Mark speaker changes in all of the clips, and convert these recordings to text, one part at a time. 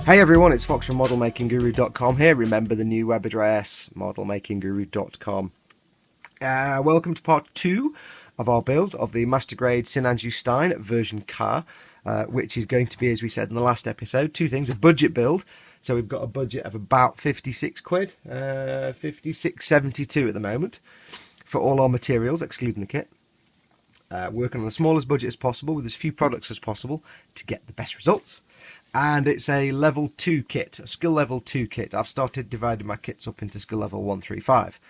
Speaker 1: Hey everyone, it's Fox from modelmakingguru.com here. Remember the new web address, modelmakingguru.com. Welcome to part 2 of our build of the Master Grade Sinanju Stein version car, which is going to be, as we said in the last episode, two things: a budget build. So we've got a budget of about 56 quid, 56.72 at the moment, for all our materials, excluding the kit. Working on the smallest budget as possible with as few products as possible to get the best results. And it's a level 2 kit, a skill level 2 kit. I've started dividing my kits up into skill level 1 through 5.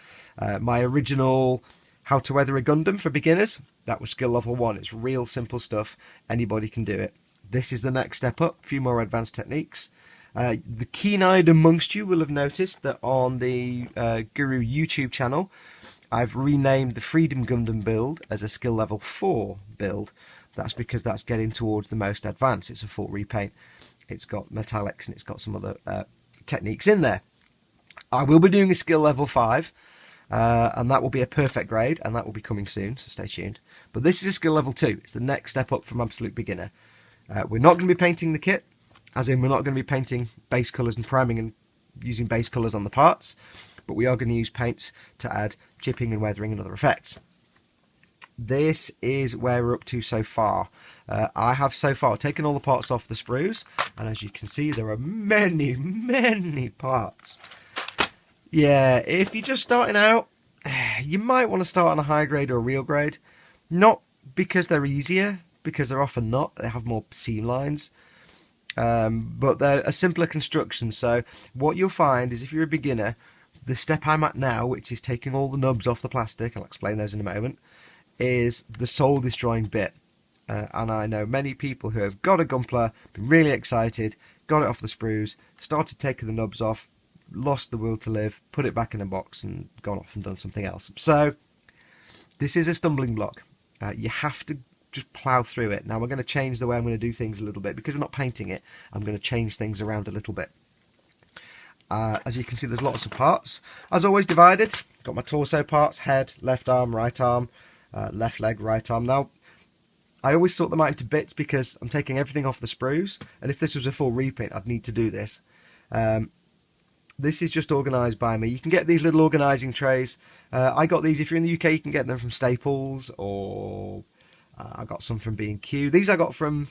Speaker 1: My original How to Weather a Gundam for beginners, that was skill level 1. It's real simple stuff, anybody can do it. This is the next step up, a few more advanced techniques. The keen-eyed amongst you will have noticed that on the Guru YouTube channel, I've renamed the Freedom Gundam build as a skill level 4 build. That's because that's getting towards the most advanced. It's a full repaint. It's got metallics and it's got some other techniques in there. I will be doing a skill level 5, and that will be a perfect grade, and that will be coming soon, so stay tuned. But this is a skill level 2. It's the next step up from absolute beginner. We're not going to be painting the kit, as in we're not going to be painting base colours and priming and using base colours on the parts, but we are going to use paints to add chipping and weathering and other effects. This is where we're up to so far. I have so far taken all the parts off the sprues, and as you can see there are many parts. Yeah, if you're just starting out, you might want to start on a high grade or a real grade. Not because they're easier, because they're often not. They have more seam lines. But they're a simpler construction, so what you'll find is if you're a beginner, the step I'm at now, which is taking all the nubs off the plastic, I'll explain those in a moment, is the soul destroying bit. And I know many people who have got a Gunpla, been really excited, got it off the sprues, started taking the nubs off, lost the will to live, put it back in a box and gone off and done something else. So this is a stumbling block. You have to just plough through it. Now we're going to change the way I'm going to do things a little bit. Because we're not painting it, I'm going to change things around a little bit. As you can see, there's lots of parts. As always, divided. Got my torso parts: head, left arm, right arm, left leg, right arm. Now, I always sort them out into bits because I'm taking everything off the sprues, and if this was a full repaint, I'd need to do this. This is just organised by me. You can get these little organising trays. I got these. If you're in the UK, you can get them from Staples, or I got some from B&Q. These I got from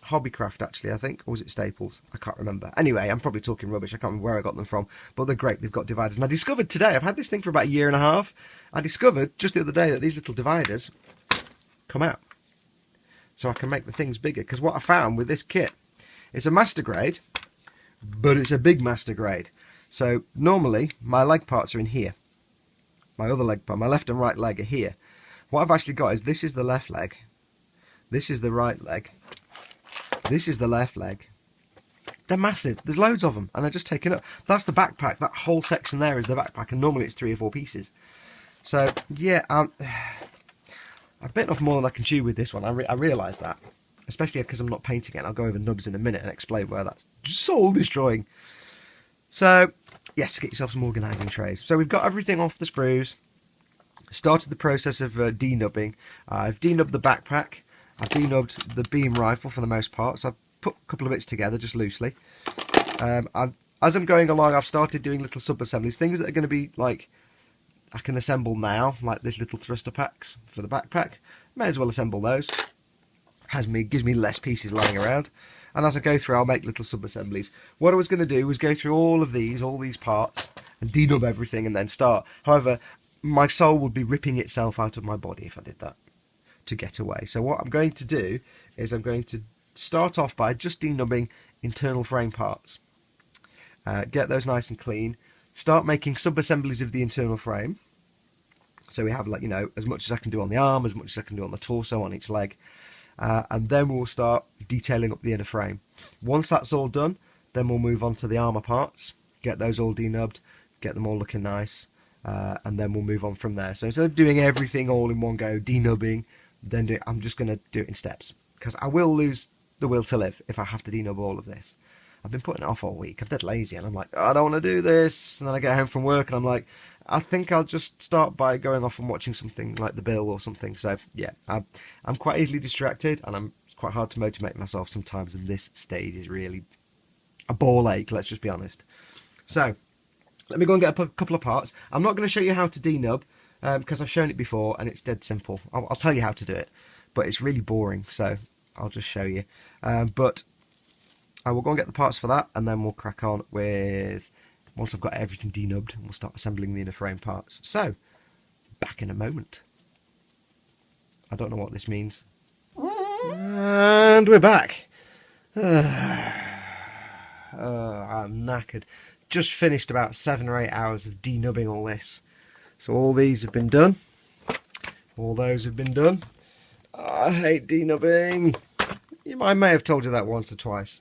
Speaker 1: Hobbycraft, actually, I think. Or was it Staples? I can't remember. Anyway, I'm probably talking rubbish. I can't remember where I got them from. But they're great. They've got dividers. And I discovered today, I've had this thing for about a year and a half. I discovered just the other day that these little dividers come out. So I can make the things bigger. Because what I found with this kit, it's a master grade, but it's a big master grade. So normally, my leg parts are in here. My other leg part, my left and right leg are here. What I've actually got is this is the left leg. This is the right leg. This is the left leg. They're massive. There's loads of them, and they're just taken up. That's the backpack. That whole section there is the backpack, and normally it's 3 or 4 pieces. So yeah, I've bitten off more than I can chew with this one. I realise that, especially because I'm not painting it. I'll go over nubs in a minute and explain where that's soul destroying. So yes, get yourself some organising trays. So we've got everything off the sprues. Started the process of de-nubbing. I've de-nubbed the backpack. I've de-nubbed the beam rifle for the most part, so I've put a couple of bits together just loosely. As I'm going along, I've started doing little sub-assemblies, things that are going to be like I can assemble now, like this little thruster packs for the backpack. May as well assemble those. Gives me less pieces lying around. And as I go through, I'll make little sub-assemblies. What I was going to do was go through all these parts, and de-nub everything and then start. However, my soul would be ripping itself out of my body if I did that, to get away. So what I'm going to do is I'm going to start off by just de-nubbing internal frame parts. Get those nice and clean. Start making sub-assemblies of the internal frame. So we have, like, you know, as much as I can do on the arm, as much as I can do on the torso, on each leg. And then we'll start detailing up the inner frame. Once that's all done, then we'll move on to the armour parts. Get those all de-nubbed, get them all looking nice. And then we'll move on from there. So instead of doing everything all in one go, de-nubbing, then I'm just going to do it in steps. Because I will lose the will to live if I have to de-nub all of this. I've been putting it off all week. I'm dead lazy, and I'm like, oh, I don't want to do this. And then I get home from work, and I'm like, I think I'll just start by going off and watching something like The Bill or something. So yeah, I'm quite easily distracted, and it's quite hard to motivate myself sometimes. And this stage is really a ball ache, let's just be honest. So let me go and get a couple of parts. I'm not going to show you how to denub because I've shown it before and it's dead simple. I'll tell you how to do it, but it's really boring, so I'll just show you. But I will go and get the parts for that, and then we'll crack on with, once I've got everything denubbed, we'll start assembling the inner frame parts. So, back in a moment. I don't know what this means. And we're back. I'm knackered. Just finished about 7 or 8 hours of denubbing all this. So all these have been done. All those have been done. I hate denubbing. I may have told you that once or twice.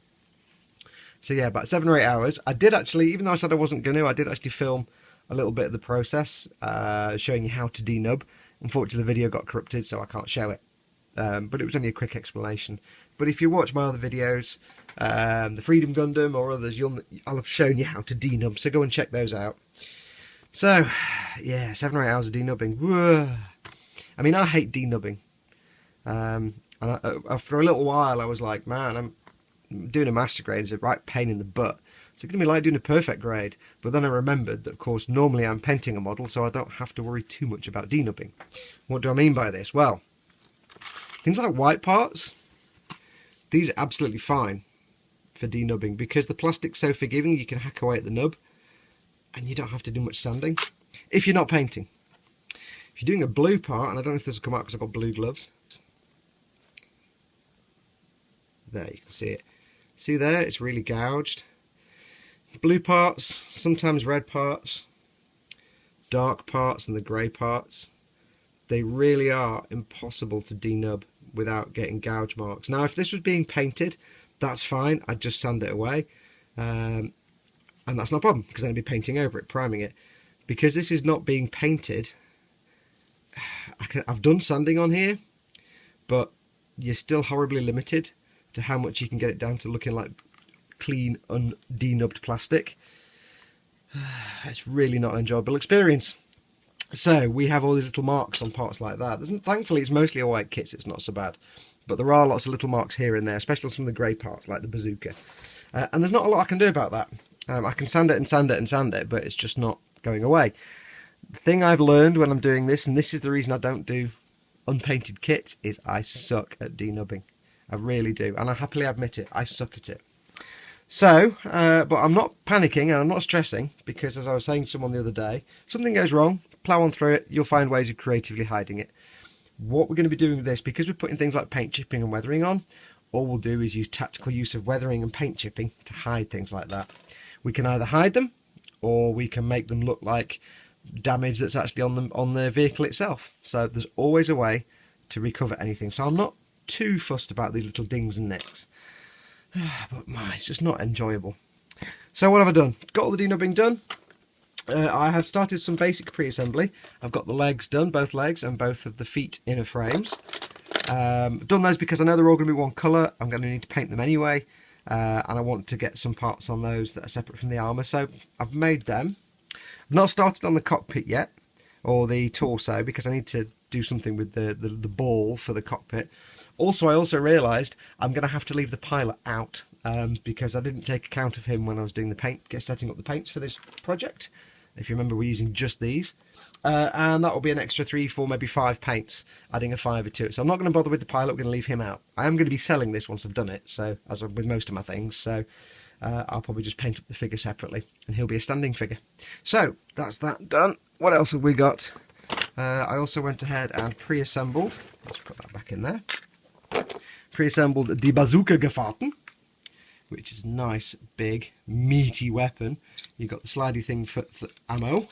Speaker 1: So yeah, about 7 or 8 hours. I did actually, even though I said I wasn't going to, I did actually film a little bit of the process, showing you how to denub. Unfortunately, the video got corrupted, so I can't show it. But it was only a quick explanation. But if you watch my other videos, the Freedom Gundam or others, I'll have shown you how to denub, so go and check those out. So, yeah, 7 or 8 hours of denubbing. Whoa. I mean, I hate denubbing. And after a little while, I was like, man, I'm doing a master grade is a right pain in the butt. It's going to be like doing a perfect grade. But then I remembered that, of course, normally I'm painting a model, so I don't have to worry too much about denubbing. What do I mean by this? Well, things like white parts, these are absolutely fine for denubbing because the plastic's so forgiving you can hack away at the nub and you don't have to do much sanding if you're not painting. If you're doing a blue part, and I don't know if this will come out because I've got blue gloves. There, you can see it. See there, it's really gouged. Blue parts, sometimes red parts, dark parts and the grey parts, they really are impossible to denub without getting gouge marks. Now if this was being painted, that's fine, I'd just sand it away, and that's no problem because then I'd be painting over it, priming it. Because this is not being painted, I've done sanding on here, but you're still horribly limited to how much you can get it down to looking like clean, undenubbed plastic. It's really not an enjoyable experience. So we have all these little marks on parts like that. Thankfully it's mostly a white kit, so it's not so bad. But there are lots of little marks here and there, especially on some of the grey parts like the bazooka. And there's not a lot I can do about that. I can sand it and sand it and sand it, but it's just not going away. The thing I've learned when I'm doing this, and this is the reason I don't do unpainted kits, is I suck at denubbing. I really do, and I happily admit it, I suck at it. So, but I'm not panicking and I'm not stressing, because as I was saying to someone the other day, something goes wrong, plough on through it, you'll find ways of creatively hiding it. What we're going to be doing with this, because we're putting things like paint chipping and weathering on, all we'll do is use tactical use of weathering and paint chipping to hide things like that. We can either hide them, or we can make them look like damage that's actually on the vehicle itself. So there's always a way to recover anything. So I'm not too fussed about these little dings and nicks. But man, it's just not enjoyable. So what have I done? Got all the denubbing done. I have started some basic pre-assembly. I've got the legs done, both legs and both of the feet inner frames. I've done those because I know they're all going to be one colour. I'm going to need to paint them anyway. And I want to get some parts on those that are separate from the armour. So I've made them. I've not started on the cockpit yet, or the torso, because I need to do something with the ball for the cockpit. Also, I also realised I'm going to have to leave the pilot out because I didn't take account of him when I was doing the setting up the paints for this project. If you remember, we're using just these. And that will be an extra 3, 4, maybe 5 paints, adding a 5 to it. So I'm not going to bother with the pilot, we're going to leave him out. I am going to be selling this once I've done it, so as with most of my things. So I'll probably just paint up the figure separately, and he'll be a standing figure. So that's that done. What else have we got? I also went ahead and pre-assembled. Let's put that back in there. Pre-assembled the Bazooka Gefahrten, which is a nice, big, meaty weapon. You've got the slidey thing for ammo.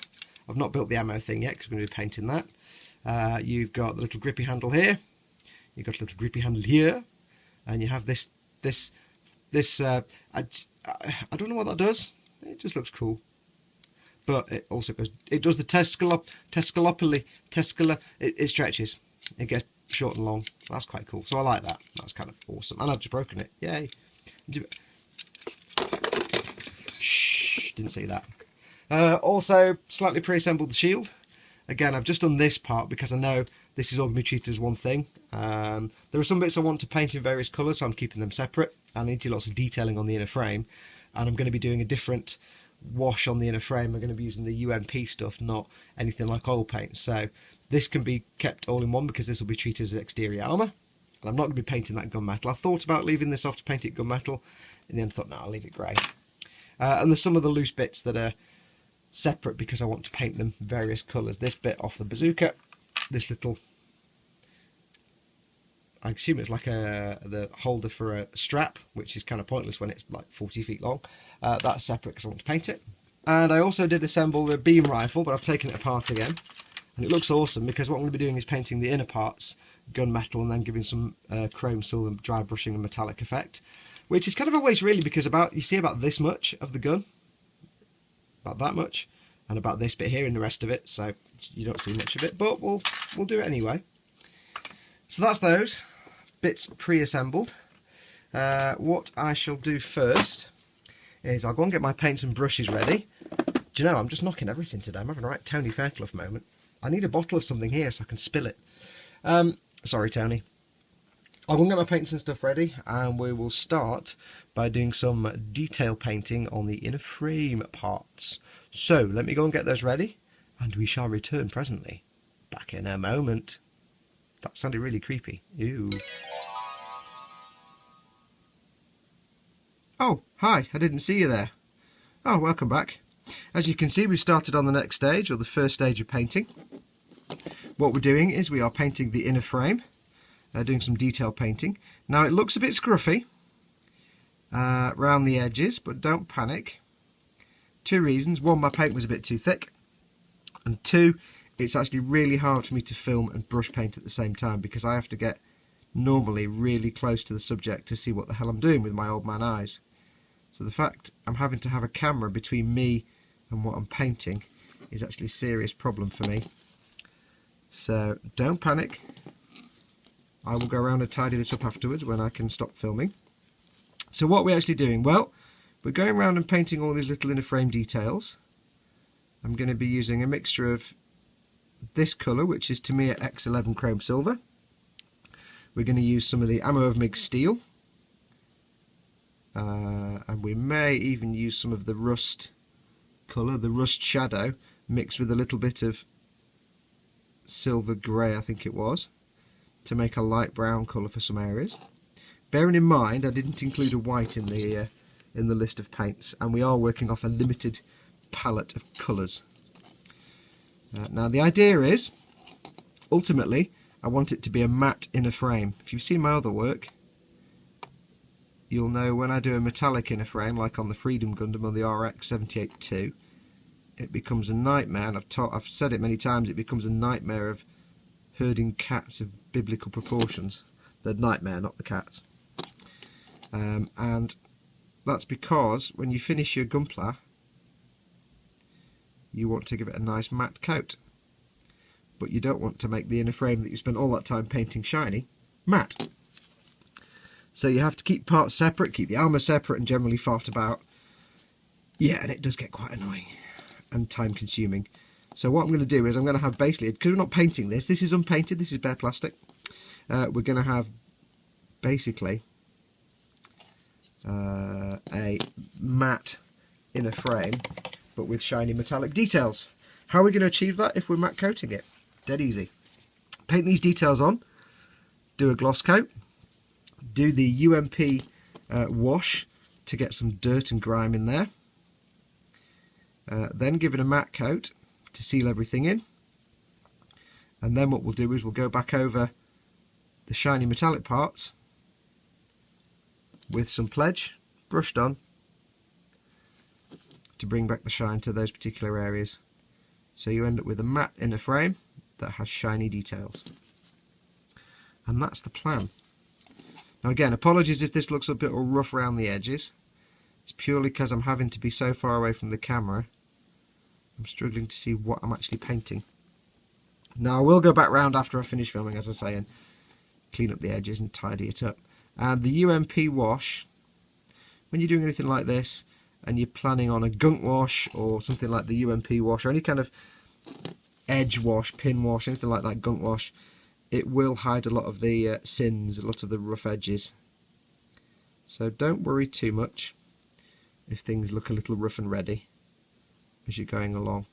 Speaker 1: I've not built the ammo thing yet because we're going to be painting that. You've got the little grippy handle here. You've got a little grippy handle here, and you have this. I don't know what that does. It just looks cool. But it also goes. It does the it stretches. It gets short and long. That's quite cool. So I like that. That's kind of awesome. And I've just broken it. Yay! Shh! Didn't see that. Also, slightly pre-assembled the shield. Again, I've just done this part because I know this is all going to be treated as one thing. There are some bits I want to paint in various colours, so I'm keeping them separate. I need to do lots of detailing on the inner frame. and I'm going to be doing a different wash on the inner frame. I'm going to be using the UMP stuff, not anything like oil paint. So this can be kept all in one because this will be treated as exterior armour. And I'm not going to be painting that gunmetal. I thought about leaving this off to paint it gunmetal. In the end I thought, no, I'll leave it grey. And there's some of the loose bits that are separate because I want to paint them various colours. This bit off the bazooka, this little, I assume it's like the holder for a strap, which is kind of pointless when it's like 40 feet long. That's separate because I want to paint it. And I also did assemble the beam rifle, but I've taken it apart again. And it looks awesome because what I'm going to be doing is painting the inner parts gunmetal and then giving some chrome, silver, dry brushing and metallic effect. Which is kind of a waste really, because you see about this much of the gun, about that much, and about this bit here and the rest of it, so you don't see much of it, but we'll do it anyway. So that's those bits pre-assembled. What I shall do first is I'll go and get my paints and brushes ready. Do you know, I'm just knocking everything today. I'm having a right Tony Fairclough moment. I need a bottle of something here so I can spill it. Sorry, Tony. I'll go and get my paints and stuff ready, and we will start by doing some detail painting on the inner frame parts. So let me go and get those ready, and we shall return presently. Back in a moment. That sounded really creepy. Ew. Oh, hi, I didn't see you there. Oh, welcome back. As you can see, we've started on the next stage, or the first stage of painting. What we're doing is we are painting the inner frame. Doing some detail painting. Now it looks a bit scruffy around the edges, but don't panic. Two reasons. One, my paint was a bit too thick, and two, it's actually really hard for me to film and brush paint at the same time because I have to get normally really close to the subject to see what the hell I'm doing with my old man eyes. So the fact I'm having to have a camera between me and what I'm painting is actually a serious problem for me. So don't panic. I will go around and tidy this up afterwards when I can stop filming. So what are we actually doing? Well, we're going around and painting all these little inner frame details. I'm going to be using a mixture of this colour, which is Tamiya X11 Chrome Silver. We're going to use some of the armour steel. And we may even use some of the rust colour, the rust shadow, mixed with a little bit of silver grey, I think it was, to make a light brown colour for some areas. Bearing in mind I didn't include a white in the list of paints, and we are working off a limited palette of colours. Now the idea is, ultimately, I want it to be a matte inner frame. If you've seen my other work, you'll know when I do a metallic inner frame, like on the Freedom Gundam or the RX-78-2, it becomes a nightmare, and I've said it many times, it becomes a nightmare of herding cats of biblical proportions. The nightmare, not the cats. And that's because when you finish your Gunpla, you want to give it a nice matte coat. But you don't want to make the inner frame that you spent all that time painting shiny matte. So you have to keep parts separate, keep the armour separate, and generally fart about. Yeah, and it does get quite annoying and time consuming. So what I'm going to do is I'm going to have basically, because we're not painting this is unpainted, this is bare plastic. We're going to have basically a matte inner frame, but with shiny metallic details. How are we going to achieve that if we're matte coating it? Dead easy. Paint these details on, do a gloss coat, do the UMP wash to get some dirt and grime in there, then give it a matte coat to seal everything in, and then what we'll do is we'll go back over the shiny metallic parts with some pledge brushed on to bring back the shine to those particular areas. So you end up with a matte inner frame that has shiny details. And that's the plan. Now again, apologies if this looks a bit rough around the edges. It's purely because I'm having to be so far away from the camera. I'm struggling to see what I'm actually painting. Now I will go back round after I finish filming, as I say, and clean up the edges and tidy it up. And the UMP wash, when you're doing anything like this and you're planning on a gunk wash or something like the UMP wash or any kind of edge wash, pin wash, anything like that, gunk wash, it will hide a lot of the sins, a lot of the rough edges. So don't worry too much. if things look a little rough and ready as you're going along,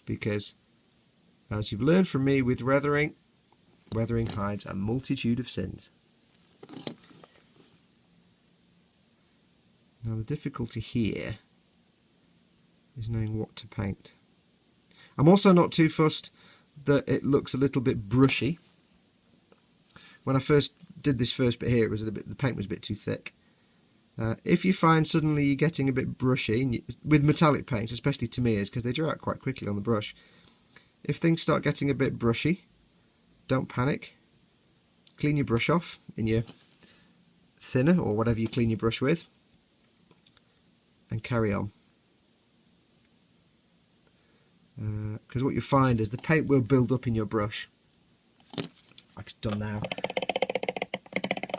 Speaker 1: because as you've learned from me with weathering hides a multitude of sins. Now the difficulty here is knowing what to paint. I'm also not too fussed that it looks a little bit brushy. When I first did this first bit here, the paint was a bit too thick. If you find suddenly you're getting a bit brushy, with metallic paints, especially Tamiya's, because they dry out quite quickly on the brush, if things start getting a bit brushy, don't panic. Clean your brush off in your thinner or whatever you clean your brush with, and carry on. Because what you'll find is the paint will build up in your brush, like it's done now.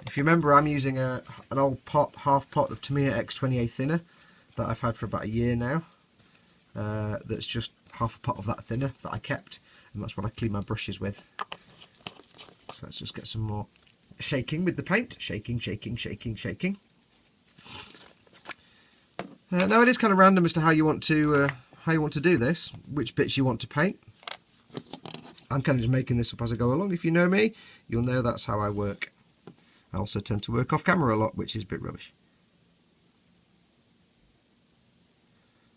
Speaker 1: If you remember, I'm using an old half pot of Tamiya X28 thinner that I've had for about a year now. That's just half a pot of that thinner that I kept, and that's what I clean my brushes with. So let's just get some more shaking with the paint. Shaking, shaking, shaking, shaking. Now it is kind of random as to how you want to do this, which bits you want to paint. I'm kind of just making this up as I go along. If you know me, you'll know that's how I work. I also tend to work off camera a lot, which is a bit rubbish.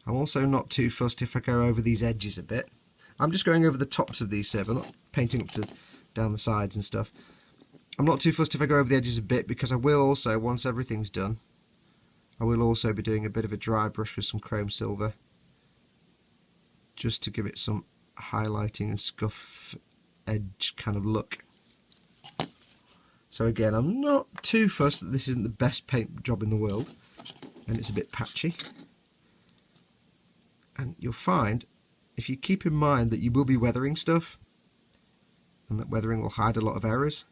Speaker 1: I'm also not too fussed if I go over these edges a bit. I'm just going over the tops of these, I'm not painting up to down the sides and stuff. I'm not too fussed if I go over the edges a bit, because I will also, once everything's done, I will also be doing a bit of a dry brush with some chrome silver, just to give it some highlighting and scuff edge kind of look. So again, I'm not too fussed that this isn't the best paint job in the world, and it's a bit patchy. And you'll find, if you keep in mind that you will be weathering stuff, and that weathering will hide a lot of errors,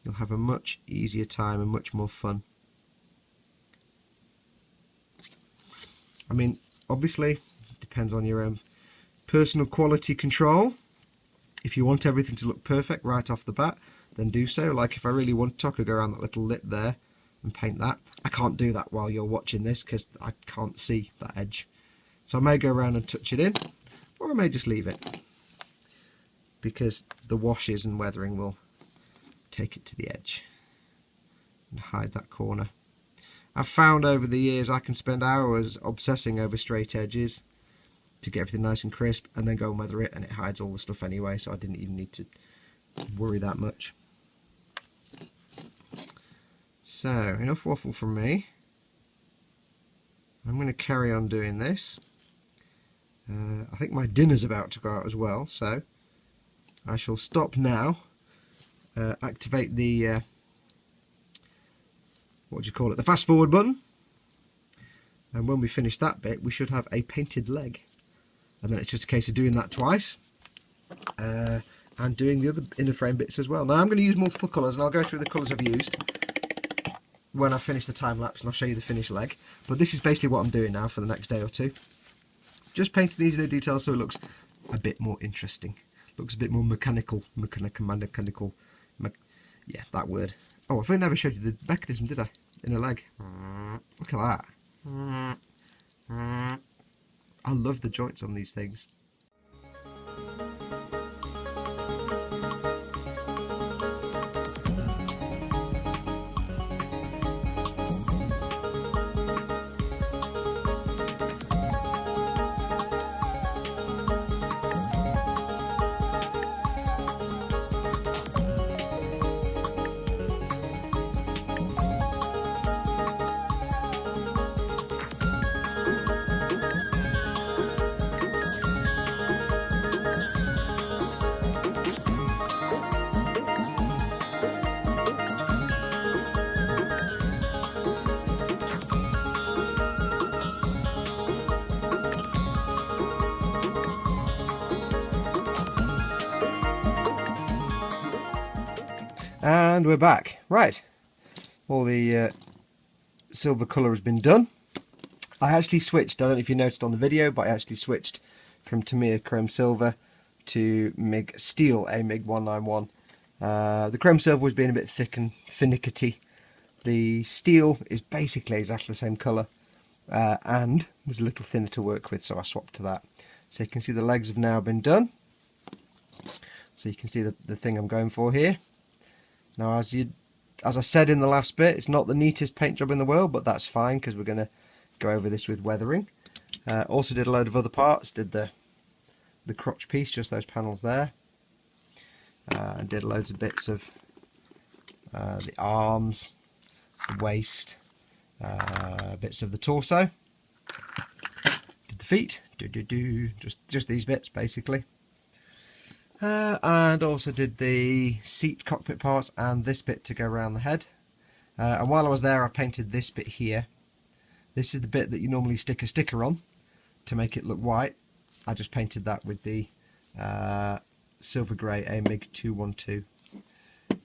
Speaker 1: you'll have a much easier time and much more fun. I mean, obviously, it depends on your own personal quality control. If you want everything to look perfect right off the bat, then do so. Like if I really want to, I could go around that little lip there and paint that. I can't do that while you're watching this because I can't see that edge. So I may go around and touch it in, or I may just leave it, because the washes and weathering will take it to the edge and hide that corner. I've found over the years I can spend hours obsessing over straight edges to get everything nice and crisp, and then go and weather it, and it hides all the stuff anyway, so I didn't even need to worry that much. So, enough waffle from me. I'm going to carry on doing this. I think my dinner's about to go out as well, so I shall stop now, activate the what do you call it, the fast forward button, and when we finish that bit we should have a painted leg, and then it's just a case of doing that twice, and doing the other inner frame bits as well. Now I'm going to use multiple colours, and I'll go through the colours I've used when I finish the time lapse, and I'll show you the finished leg. But this is basically what I'm doing now for the next day or two. Just painting these inner details so it looks a bit more interesting. Looks a bit more mechanical. Yeah, that word. Oh, I never showed you the mechanism, did I? Inner leg. Look at that. I love the joints on these things. And we're back. Right, all the silver colour has been done. I actually switched, I don't know if you noticed on the video, but I actually switched from Tamiya Chrome Silver to MIG Steel, a MIG 191. The Chrome Silver was being a bit thick and finicky. The steel is basically exactly the same colour, and was a little thinner to work with, so I swapped to that. So you can see the legs have now been done. So you can see the thing I'm going for here. Now, as I said in the last bit, it's not the neatest paint job in the world, but that's fine because we're going to go over this with weathering. Also did a load of other parts. Did the crotch piece, just those panels there. And did loads of bits of the arms, the waist, bits of the torso. Did the feet, just these bits basically. And also did the seat cockpit parts and this bit to go around the head. And while I was there, I painted this bit here. This is the bit that you normally stick a sticker on to make it look white. I just painted that with the silver grey AMIG 212.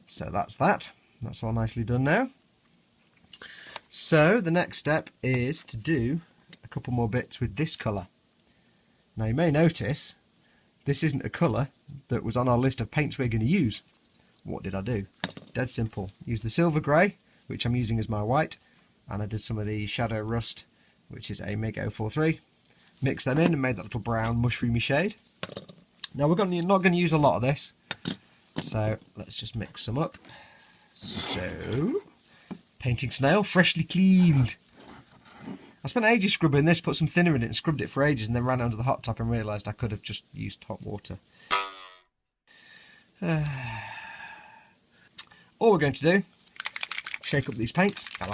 Speaker 1: So that's that. That's all nicely done now. So the next step is to do a couple more bits with this colour. Now you may notice this isn't a colour that was on our list of paints we're going to use. What did I do? Dead simple. Use the silver grey, which I'm using as my white, and I did some of the shadow rust, which is AMIG 043. Mixed them in and made that little brown mushroomy shade. Now we're not going to use a lot of this, so let's just mix some up. So, painting snail, freshly cleaned. I spent ages scrubbing this, put some thinner in it and scrubbed it for ages, and then ran under the hot tub and realised I could have just used hot water. All we're going to do, shake up these paints. I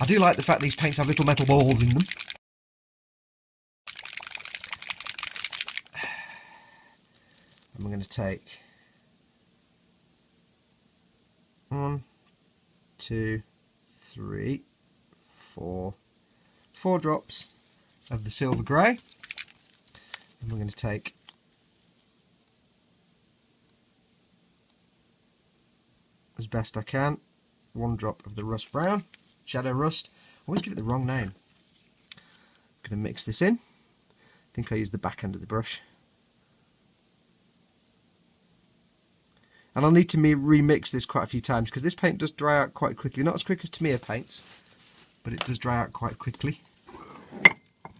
Speaker 1: do like the fact these paints have little metal balls in them. And we're going to take 1, 2, 3, 4 drops of the silver grey, and we're going to take as best I can 1 drop of the rust brown, shadow rust. I always give it the wrong name. I'm going to mix this in. I think I used the back end of the brush. And I'll need to remix this quite a few times because this paint does dry out quite quickly. Not as quick as Tamiya paints, but it does dry out quite quickly.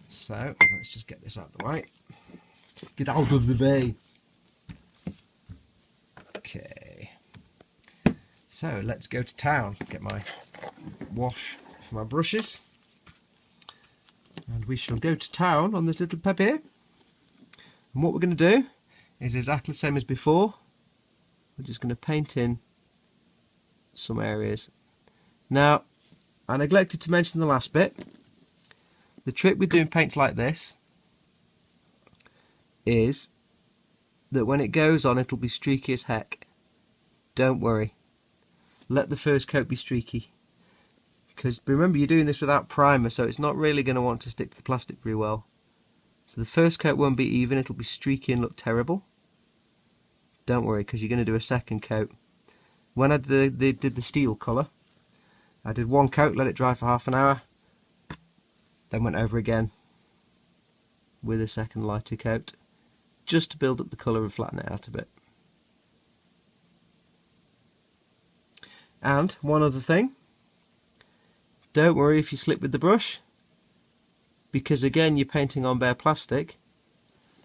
Speaker 1: So let's just get this out of the way. Get out of the way. Okay. So let's go to town. Get my wash for my brushes. And we shall go to town on this little pep here. And what we're going to do is exactly the same as before. We're just going to paint in some areas. Now, I neglected to mention the last bit. The trick with doing paints like this is that when it goes on, it'll be streaky as heck. Don't worry. Let the first coat be streaky. Because remember, you're doing this without primer, so it's not really going to want to stick to the plastic very well. So the first coat won't be even, it'll be streaky and look terrible. Don't worry, because you're going to do a second coat. When I did the steel colour, I did 1 coat, let it dry for half an hour, then went over again with a second lighter coat, just to build up the colour and flatten it out a bit. And one other thing, don't worry if you slip with the brush, because again you're painting on bare plastic.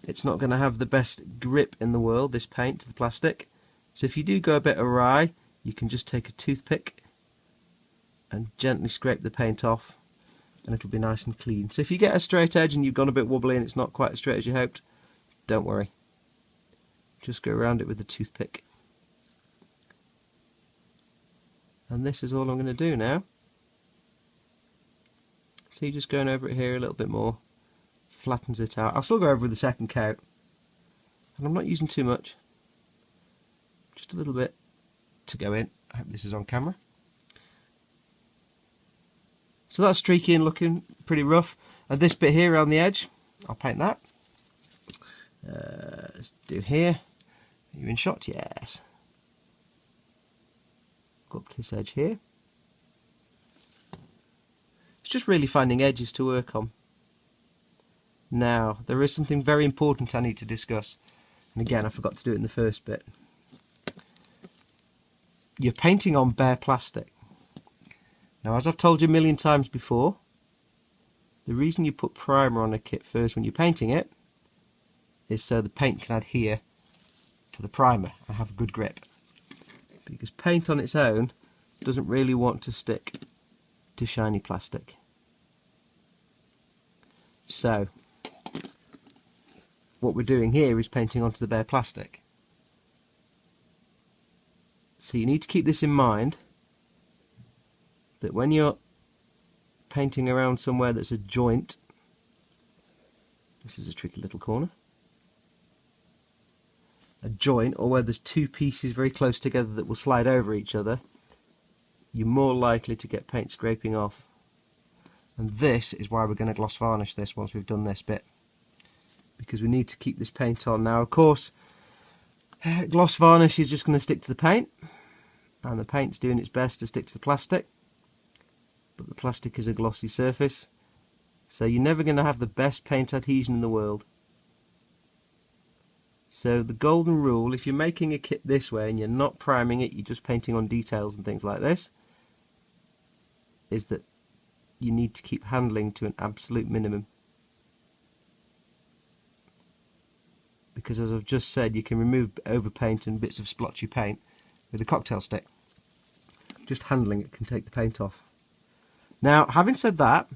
Speaker 1: It's not going to have the best grip in the world, this paint, to the plastic. So if you do go a bit awry, you can just take a toothpick and gently scrape the paint off, and it'll be nice and clean. So if you get a straight edge and you've gone a bit wobbly and it's not quite as straight as you hoped, don't worry. Just go around it with the toothpick. And this is all I'm going to do now. See, just going over it here a little bit more. Flattens it out. I'll still go over with the second coat, and I'm not using too much, just a little bit to go in. I hope this is on camera. So that's streaky and looking pretty rough, and this bit here around the edge, I'll paint that. Let's do here. Are you in shot? Yes. Go up to this edge here. It's just really finding edges to work on. Now, there is something very important I need to discuss, and again I forgot to do it in the first bit. You're painting on bare plastic.
Speaker 2: Now, as I've told you a million times before, the reason you put primer on a kit first when you're painting it is so the paint can adhere to the primer and have a good grip. Because paint on its own doesn't really want to stick to shiny plastic. So, what we're doing here is painting onto the bare plastic. So you need to keep this in mind, that when you're painting around somewhere that's a joint, this is a tricky little corner, a joint, or where there's two pieces very close together that will slide over each other, you're more likely to get paint scraping off. And this is why we're going to gloss varnish this once we've done this bit, because we need to keep this paint on. Now, of course, gloss varnish is just going to stick to the paint, and the paint's doing its best to stick to the plastic, but the plastic is a glossy surface, so you're never going to have the best paint adhesion in the world. So the golden rule, if you're making a kit this way and you're not priming it, you're just painting on details and things like this, is that you need to keep handling to an absolute minimum. Because as I've just said, you can remove overpaint and bits of splotchy paint with a cocktail stick. Just handling it can take the paint off. Now, having said that,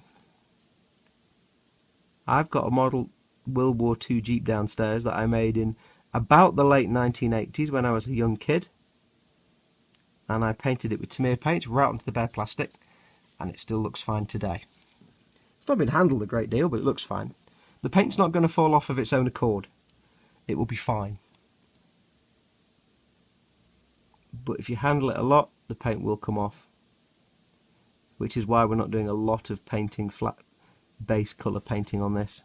Speaker 2: I've got a model World War II Jeep downstairs that I made in about the late 1980s when I was a young kid, and I painted it with Tamiya paints right onto the bare plastic, and it still looks fine today. It's not been handled a great deal, but it looks fine. The paint's not going to fall off of its own accord. It will be fine. But if you handle it a lot, the paint will come off, which is why we're not doing a lot of painting, flat base colour painting on this.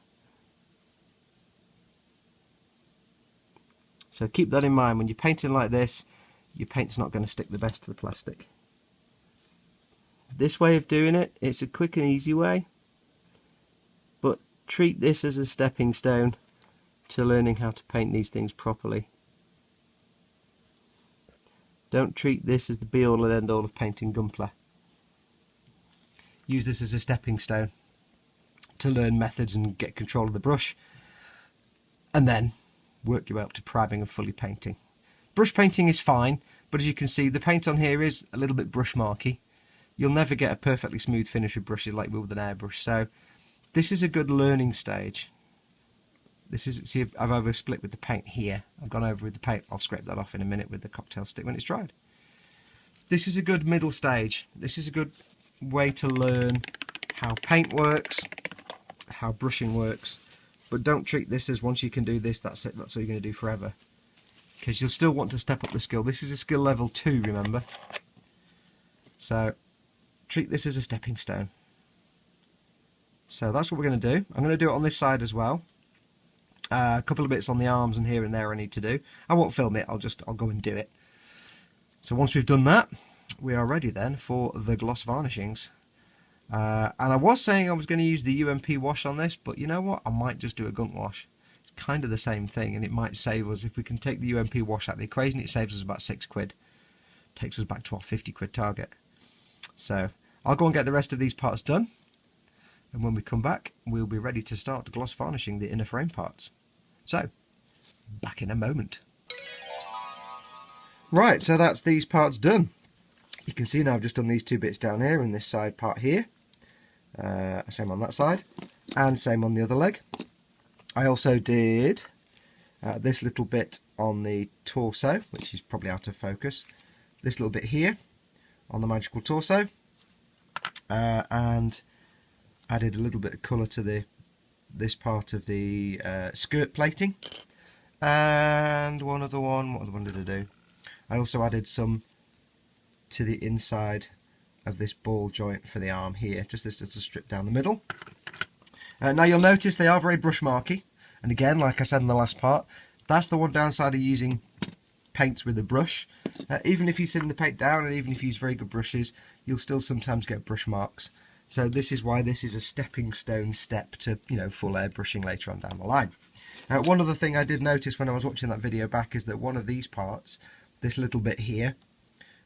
Speaker 2: So keep that in mind. When you're painting like this, your paint's not going to stick the best to the plastic. This way of doing it, it's a quick and easy way, but treat this as a stepping stone to learning how to paint these things properly. Don't treat this as the be-all and end-all of painting Gunpla. Use this as a stepping stone to learn methods and get control of the brush, and then work your way up to priming and fully painting. Brush painting is fine, but as you can see, the paint on here is a little bit brush marky. You'll never get a perfectly smooth finish with brushes like with an airbrush, so this is a good learning stage. This is, see, I've over split with the paint here. I've gone over with the paint. I'll scrape that off in a minute with the cocktail stick when it's dried. This is a good middle stage. This is a good way to learn how paint works, how brushing works, but don't treat this as once you can do this, that's it, that's all you're going to do forever, because you'll still want to step up the skill. This is a skill level 2, remember, so treat this as a stepping stone. So that's what we're going to do. I'm going to do it on this side as well. A couple of bits on the arms and here and there I need to do. I won't film it, I'll go and do it. So once we've done that, we are ready then for the gloss varnishings. And I was saying I was going to use the UMP wash on this, but you know what? I might just do a Gunpla wash. It's kind of the same thing, and it might save us, if we can take the UMP wash out of the equation, it saves us about £6. Takes us back to our £50 target. So I'll go and get the rest of these parts done, and when we come back, we'll be ready to start gloss varnishing the inner frame parts. So, back in a moment. Right, so that's these parts done. You can see now I've just done these two bits down here and this side part here. Same on that side, and same on the other leg. I also did this little bit on the torso, which is probably out of focus. This little bit here on the magical torso, and added a little bit of colour to this part of the skirt plating. And one other one, what other one did I do? I also added some to the inside of this ball joint for the arm here, just this little strip down the middle. Now you'll notice they are very brush marky, and again, like I said in the last part, that's the one downside of using paints with a brush. Even if you thin the paint down and even if you use very good brushes, you'll still sometimes get brush marks. So this is why this is a stepping stone step to, you know, full airbrushing later on down the line. One other thing I did notice when I was watching that video back is that one of these parts, this little bit here,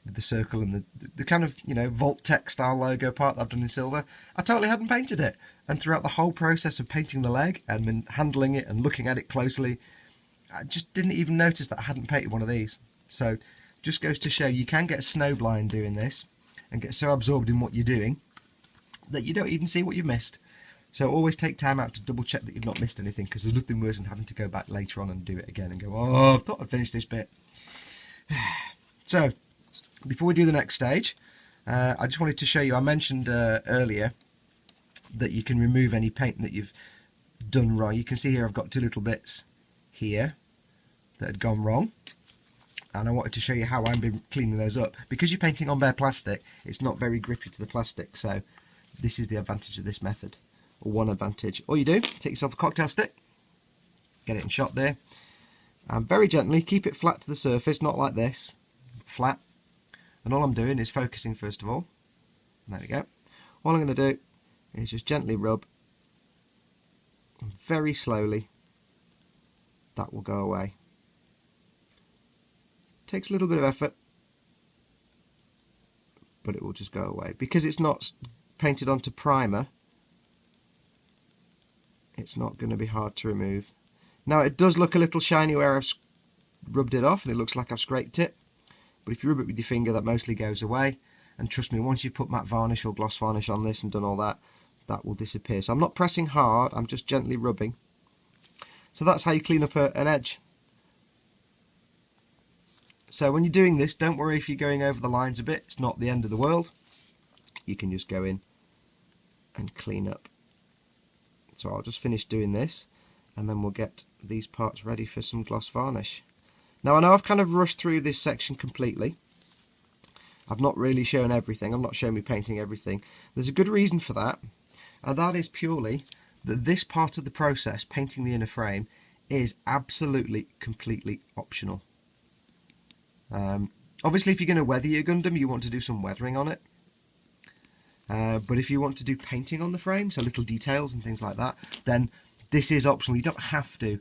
Speaker 2: with the circle and the kind of, you know, Vault-Tec style logo part that I've done in silver. I totally hadn't painted it. And throughout the whole process of painting the leg and handling it and looking at it closely, I just didn't even notice that I hadn't painted one of these. So just goes to show you can get snowblind doing this and get so absorbed in what you're doing that you don't even see what you've missed. So always take time out to double check that you've not missed anything, because there's nothing worse than having to go back later on and do it again and go, oh, I thought I'd finished this bit. So before we do the next stage, I just wanted to show you, I mentioned earlier that you can remove any paint that you've done wrong. You can see here I've got two little bits here that had gone wrong, and I wanted to show you how I've been cleaning those up. Because you're painting on bare plastic, it's not very grippy to the plastic, so this is the advantage of this method, or one advantage. All you do, take yourself a cocktail stick, get it in shot there, and very gently keep it flat to the surface, not like this, flat. And all I'm doing is focusing first of all. There we go. All I'm going to do is just gently rub, and very slowly that will go away. Takes a little bit of effort, but it will just go away. Because it's not painted onto primer, it's not going to be hard to remove. Now it does look a little shiny where I've rubbed it off and it looks like I've scraped it, but if you rub it with your finger that mostly goes away, and trust me, once you put matte varnish or gloss varnish on this and done all that, that will disappear. So I'm not pressing hard, I'm just gently rubbing. So that's how you clean up an edge. So when you're doing this, don't worry if you're going over the lines a bit, it's not the end of the world. You can just go in and clean up. So I'll just finish doing this, and then we'll get these parts ready for some gloss varnish. Now I know I've kind of rushed through this section completely. I've not really shown everything, I'm not showing me painting everything. There's a good reason for that, and that is purely that this part of the process, painting the inner frame, is absolutely, completely optional. Obviously if you're going to weather your Gundam, you want to do some weathering on it. But if you want to do painting on the frame, so little details and things like that, then this is optional. You don't have to.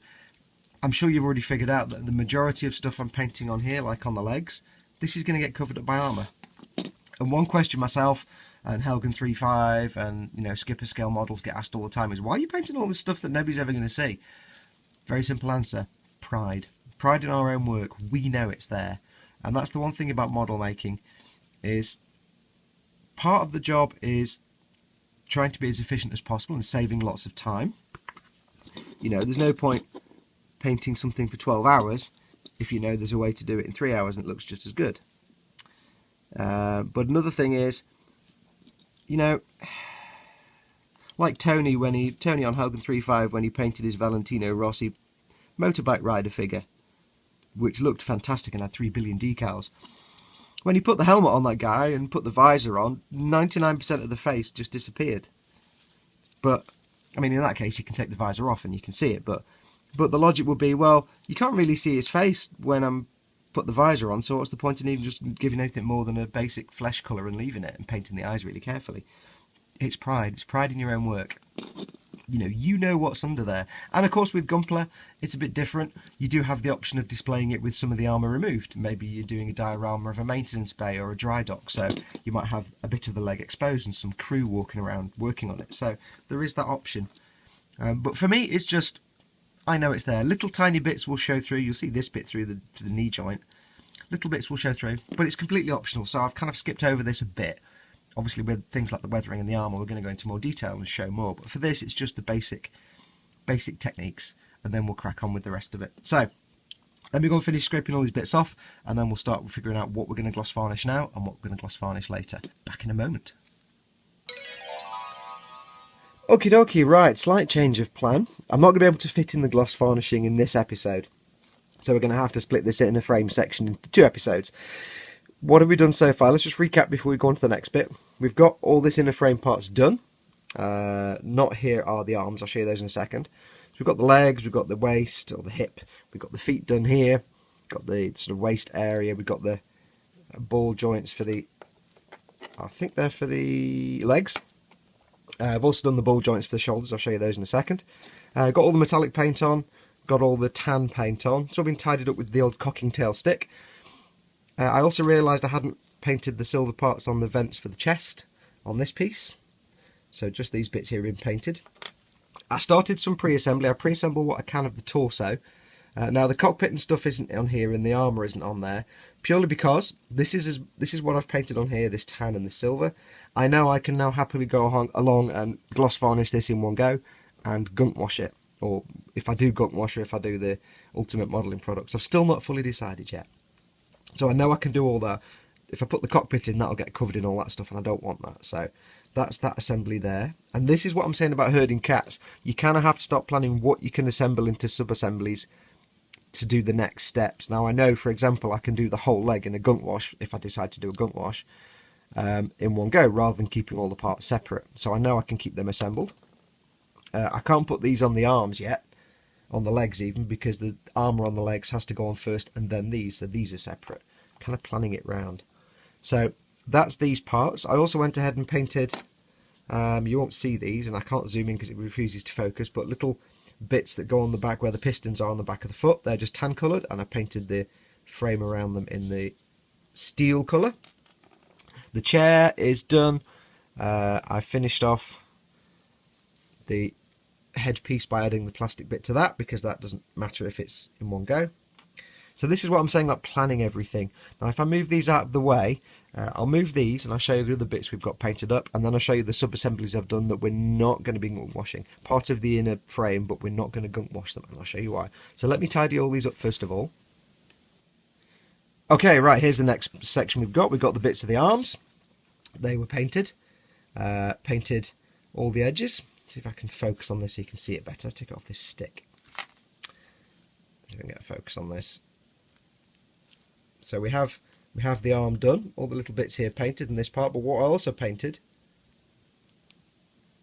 Speaker 2: I'm sure you've already figured out that the majority of stuff I'm painting on here, like on the legs, this is going to get covered up by armour. And one question myself and Helgen 3.5 and, you know, skipper scale models get asked all the time is, why are you painting all this stuff that nobody's ever going to see? Very simple answer: pride. Pride in our own work. We know it's there. And that's the one thing about model making, is part of the job is trying to be as efficient as possible and saving lots of time. You know, there's no point painting something for 12 hours if you know there's a way to do it in 3 hours and it looks just as good. But another thing is, you know, like Tony on Helgen 3.5 when he painted his Valentino Rossi motorbike rider figure, which looked fantastic and had 3 billion decals. When he put the helmet on that guy and put the visor on, 99% of the face just disappeared. But, I mean, in that case, you can take the visor off and you can see it. But the logic would be, well, you can't really see his face when I'm put the visor on, so what's the point in even just giving anything more than a basic flesh colour and leaving it and painting the eyes really carefully? It's pride. It's pride in your own work. You know what's under there. And of course with Gunpla it's a bit different. You do have the option of displaying it with some of the armour removed. Maybe you're doing a diorama of a maintenance bay or a dry dock, so you might have a bit of the leg exposed and some crew walking around working on it. So there is that option. But for me it's just, I know it's there. Little tiny bits will show through. You'll see this bit through the knee joint. Little bits will show through, but it's completely optional, so I've kind of skipped over this a bit. Obviously with things like the weathering and the armour we're going to go into more detail and show more, but for this it's just the basic techniques, and then we'll crack on with the rest of it. So let me go and finish scraping all these bits off, and then we'll start figuring out what we're going to gloss varnish now and what we're going to gloss varnish later. Back in a moment. Okie dokie, right, slight change of plan. I'm not going to be able to fit in the gloss varnishing in this episode, so we're going to have to split this in a frame section into 2 episodes. What have we done so far? Let's just recap before we go on to the next bit. We've got all this inner frame parts done. Not here are the arms, I'll show you those in a second. So we've got the legs, we've got the waist, or the hip, we've got the feet done here, got the sort of waist area, we've got the ball joints for the, I think they're for the legs. I've also done the ball joints for the shoulders, I'll show you those in a second. Got all the metallic paint on, got all the tan paint on, it's all been tidied up with the old cocking tail stick. I also realised I hadn't
Speaker 1: painted the silver parts on the vents for the chest on this piece. So just these bits here in painted. I started some pre-assembly. I pre-assembled what I can of the torso. Now the cockpit and stuff isn't on here, and the armour isn't on there, purely because this is what I've painted on here, this tan and the silver. I know I can now happily go along and gloss varnish this in one go and gunk wash it, or if I do gunk wash or if I do the ultimate modelling products. I've still not fully decided yet. So I know I can do all that. If I put the cockpit in, that'll get covered in all that stuff, and I don't want that. So that's that assembly there. And this is what I'm saying about herding cats. You kind of have to start planning what you can assemble into sub-assemblies to do the next steps. Now I know, for example, I can do the whole leg in a gunk wash if I decide to do a gunk wash in one go, rather than keeping all the parts separate. So I know I can keep them assembled. I can't put these on the arms yet, on the legs even, because the armour on the legs has to go on first and then these, so these are separate. Kind of planning it round. So that's these parts. I also went ahead and painted, you won't see these and I can't zoom in because it refuses to focus, but little bits that go on the back where the pistons are on the back of the foot. They're just tan coloured, and I painted the frame around them in the steel colour. The chair is done. I finished off the headpiece by adding the plastic bit to that, because that doesn't matter if it's in one go. So this is what I'm saying about planning everything. Now if I move these out of the way, I'll move these and I'll show you the other bits we've got painted up, and then I'll show you the sub-assemblies I've done that we're not going to be gunk washing. Part of the inner frame, but we're not going to gunk wash them, and I'll show you why. So let me tidy all these up first of all. Okay, right, here's the next section we've got. We've got the bits of the arms. They were painted. Painted all the edges. See if I can focus on this so you can see it better. Take it off this stick. See if I can get a focus on this. So we have the arm done, all the little bits here painted in this part, but what I also painted,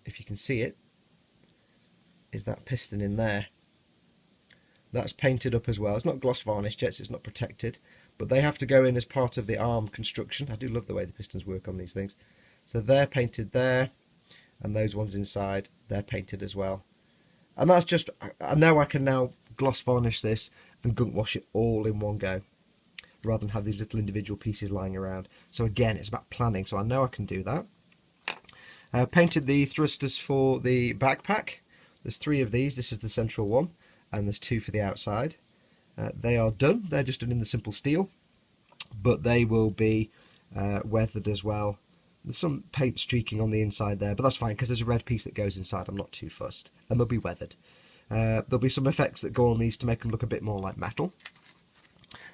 Speaker 1: if you can see it, is that piston in there. That's painted up as well. It's not gloss varnished yet, so it's not protected, but they have to go in as part of the arm construction. I do love the way the pistons work on these things. So they're painted there, and those ones inside, they're painted as well. And that's just, I know I can now gloss varnish this and gunk wash it all in one go, rather than have these little individual pieces lying around. So again, it's about planning, so I know I can do that. Painted the thrusters for the backpack. There's 3 of these. This is the central one, and there's 2 for the outside. They are done. They're just done in the simple steel, but they will be weathered as well. There's some paint streaking on the inside there, but that's fine because there's a red piece that goes inside. I'm not too fussed, and they'll be weathered. There'll be some effects that go on these to make them look a bit more like metal.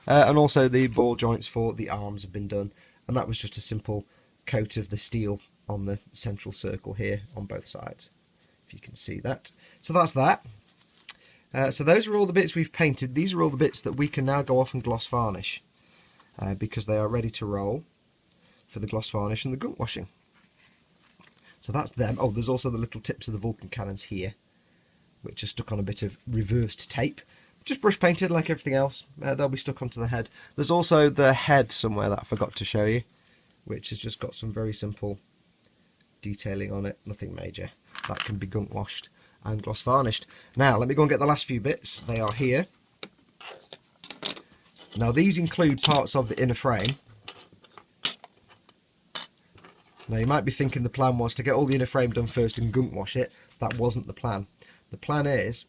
Speaker 1: And also the ball joints for the arms have been done, and that was just a simple coat of the steel on the central circle here on both sides, if you can see that. So that's that. So those are all the bits we've painted. These are all the bits that we can now go off and gloss varnish, because they are ready to roll for the gloss varnish and the gunk washing. So that's them. Oh, there's also the little tips of the Vulcan cannons here, which are stuck on a bit of reversed tape. Just brush painted like everything else. They'll be stuck onto the head. There's also the head somewhere that I forgot to show you, which has just got some very simple detailing on it, nothing major. That can be gunk washed and gloss varnished. Now let me go and get the last few bits. They are here. Now these include parts of the inner frame. Now you might be thinking the plan was to get all the inner frame done first and gunk wash it. That wasn't the plan. The plan is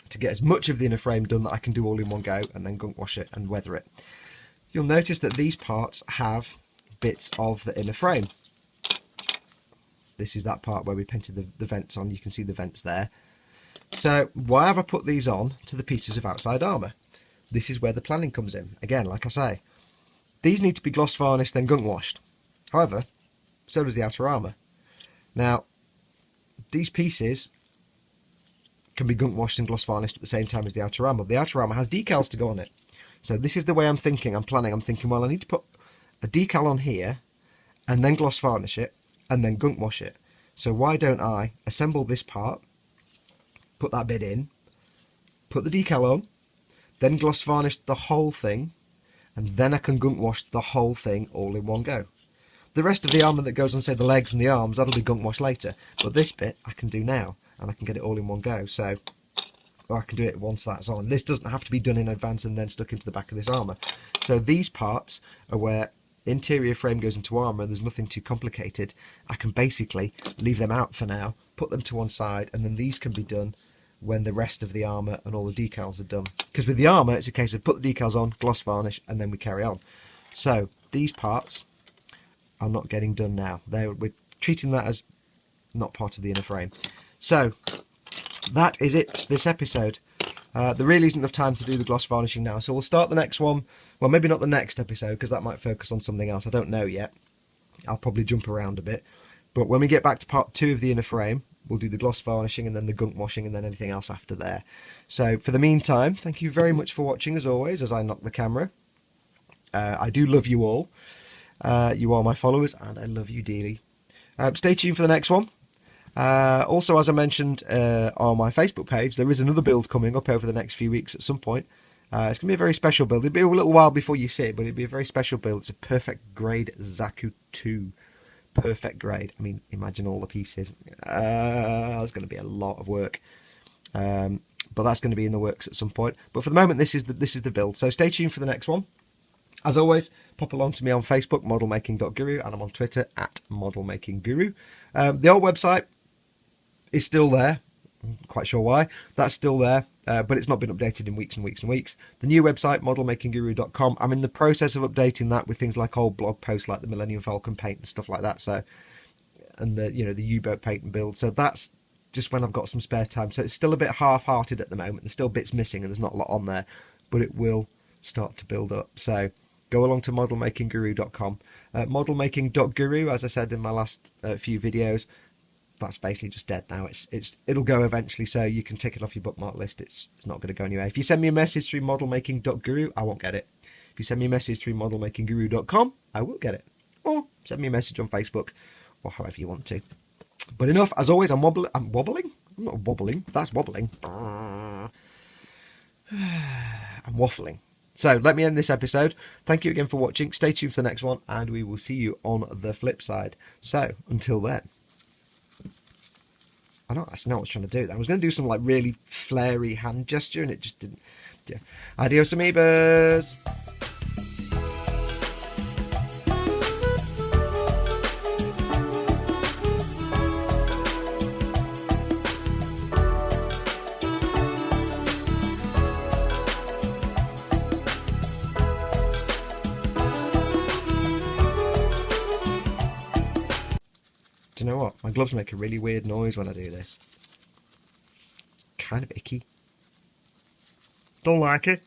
Speaker 1: to get as much of the inner frame done that I can do all in one go, and then gunk wash it and weather it. You'll notice that these parts have bits of the inner frame. This is that part where we painted the vents on. You can see the vents there. So why have I put these on to the pieces of outside armour? This is where the planning comes in. Again, like I say, these need to be gloss varnished then gunk washed. However, so does the outer armour. Now these pieces can be gunk washed and gloss varnished at the same time as the outer armour. The outer armour has decals to go on it. So this is the way I'm thinking, I'm planning. I'm thinking, well, I need to put a decal on here and then gloss varnish it and then gunk wash it. So why don't I assemble this part, put that bit in, put the decal on, then gloss varnish the whole thing, and then I can gunk wash the whole thing all in one go. The rest of the armour that goes on, say, the legs and the arms, that'll be gunk washed later. But this bit I can do now, and I can get it all in one go. So, or I can do it once that's on. This doesn't have to be done in advance and then stuck into the back of this armour. So these parts are where interior frame goes into armour and there's nothing too complicated, I can basically leave them out for now, put them to one side, and then these can be done when the rest of the armour and all the decals are done. Because with the armour, it's a case of put the decals on, gloss varnish, and then we carry on. So these parts are not getting done now. We're treating that as not part of the inner frame. So that is it for this episode. There really isn't enough time to do the gloss varnishing now, so we'll start the next one. Well, maybe not the next episode, because that might focus on something else. I don't know yet. I'll probably jump around a bit. But when we get back to part 2 of the inner frame, we'll do the gloss varnishing and then the gunk washing and then anything else after there. So for the meantime, thank you very much for watching, as always, as I knock the camera. I do love you all. You are my followers, and I love you dearly. Stay tuned for the next one. Also, as I mentioned on my Facebook page, there is another build coming up over the next few weeks at some point. It's going to be a very special build. It'll be a little while before you see it, but it'll be a very special build. It's a perfect grade Zaku 2. Perfect grade. I mean, imagine all the pieces. There's going to be a lot of work. But that's going to be in the works at some point. But for the moment, this is the build. So stay tuned for the next one. As always, pop along to me on Facebook, modelmaking.guru, and I'm on Twitter at modelmakingguru. The old website is still there. I'm not quite sure why. That's still there, but it's not been updated in weeks and weeks and weeks. The new website, modelmakingguru.com, I'm in the process of updating that with things like old blog posts like the Millennium Falcon paint and stuff like that. So, and the U-boat paint and build. So that's just when I've got some spare time. So it's still a bit half-hearted at the moment. There's still bits missing and there's not a lot on there, but it will start to build up. So go along to modelmakingguru.com. Modelmaking.guru, as I said in my last few videos, that's basically just dead now. It'll go eventually, so you can tick it off your bookmark list. It's not going to go anywhere. If you send me a message through modelmaking.guru, I won't get it. If you send me a message through modelmakingguru.com, I will get it. Or send me a message on Facebook, or however you want to. But enough. As always, I'm wobbling. I'm not wobbling. That's wobbling. I'm waffling. So let me end this episode. Thank you again for watching. Stay tuned for the next one, and we will see you on the flip side. So until then, I don't actually know what I was trying to do. I was going to do some like really flary hand gesture, and it just didn't. Yeah. Adios, amoebas. Do you know what? My gloves make a really weird noise when I do this. It's kind of icky. Don't like it.